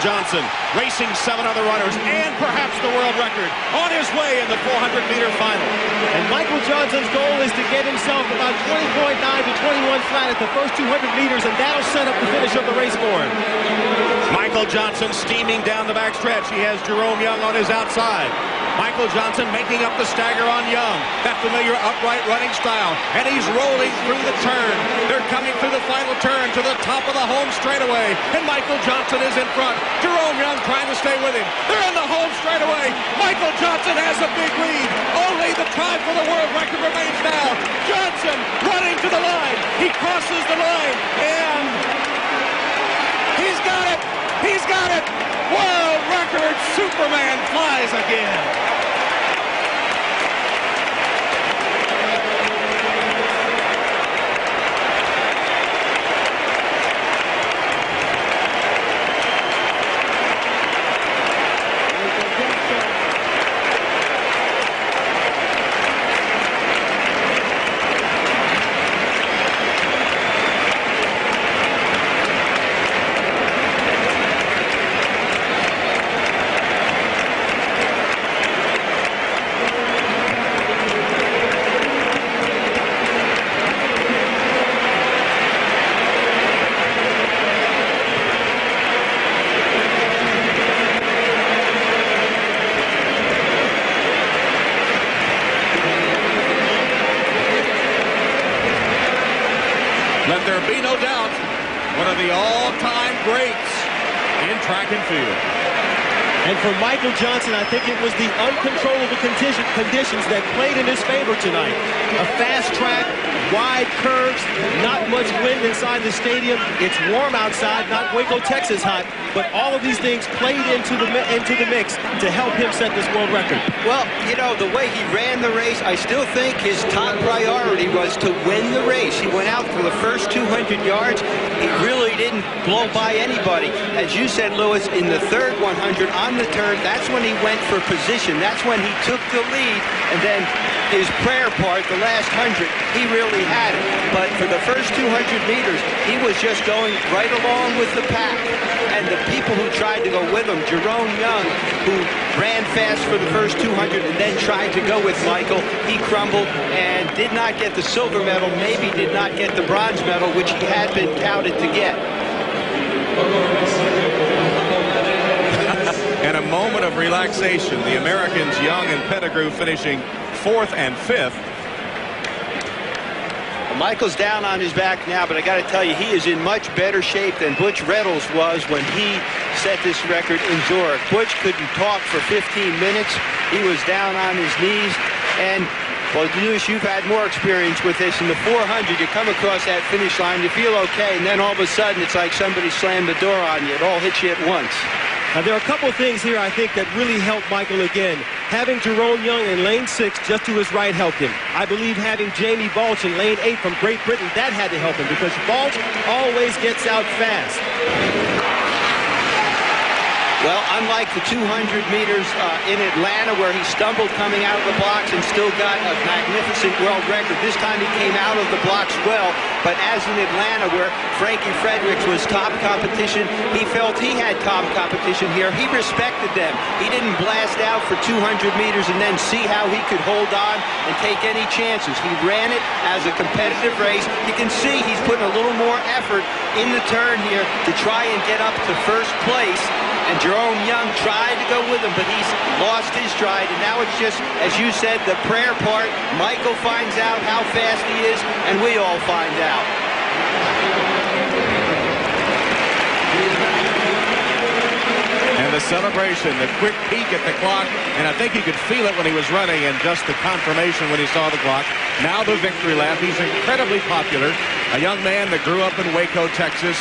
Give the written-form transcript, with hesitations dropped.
Johnson racing 7 other runners and perhaps the world record on his way in the 400-meter final. And Michael Johnson's goal is to get himself about 20.9 to 21 flat at the first 200 meters, and that'll set up the finish of the race for him. Michael Johnson steaming down the backstretch. He has Jerome Young on his outside. Michael Johnson making up the stagger on Young. That familiar upright running style. And he's rolling through the turn. They're coming through the final turn to the top of the home straightaway. And Michael Johnson is in front. Jerome Young trying to stay with him. They're in the home straightaway. Michael Johnson has a big lead. Only the time for the world record remains now. Johnson running to the line. He crosses the line. And he's got it. He's got it. World record. Superman flies again. Let there be no doubt, one of the all-time greats in track and field. And for Michael Johnson, I think it was the uncontrollable conditions that played in his favor tonight. A fast track, wide curves, not much wind inside the stadium. It's warm outside, not Waco, Texas hot, but all of these things played into the mix to help him set this world record. Well, you know, the way he ran the race, I still think his top priority was to win the race. He went out for the first 200 yards. He really didn't blow by anybody. As you said, Lewis, in the third 100 on the turn, that's when he went for position. That's when he took the lead. And then his prayer part, the last 100, he really had it. But for the first 200 meters, he was just going right along with the pack. And the people who tried to go with him, Jerome Young, who ran fast for the first 200 and then tried to go with Michael, he crumbled and did not get the silver medal, maybe did not get the bronze medal, which he had been touted to get. And a moment of relaxation. The Americans, Young and Pettigrew, finishing 4th and 5th. Michael's down on his back now, but I got to tell you, he is in much better shape than Butch Reynolds was when he set this record in Zurich. Butch couldn't talk for 15 minutes. He was down on his knees. And, well, Lewis, you've had more experience with this. In the 400, you come across that finish line, you feel okay, and then all of a sudden it's like somebody slammed the door on you. It all hits you at once. Now, there are a couple of things here, I think, that really helped Michael again. Having Jerome Young in lane 6 just to his right helped him. I believe having Jamie Balch in lane 8 from Great Britain, that had to help him because Balch always gets out fast. Well, unlike the 200 meters in Atlanta where he stumbled coming out of the blocks and still got a magnificent world record, this time he came out of the blocks well. But as in Atlanta where Frankie Fredericks was top competition, he felt he had top competition here. He respected them. He didn't blast out for 200 meters and then see how he could hold on and take any chances. He ran it as a competitive race. You can see he's putting a little more effort in the turn here to try and get up to first place. And Jerome Young tried to go with him, but he's lost his stride. And now it's just, as you said, the prayer part. Michael finds out how fast he is, and we all find out. And the celebration, the quick peek at the clock, and I think he could feel it when he was running, and just the confirmation when he saw the clock. Now the victory lap. He's incredibly popular. A young man that grew up in Waco, Texas.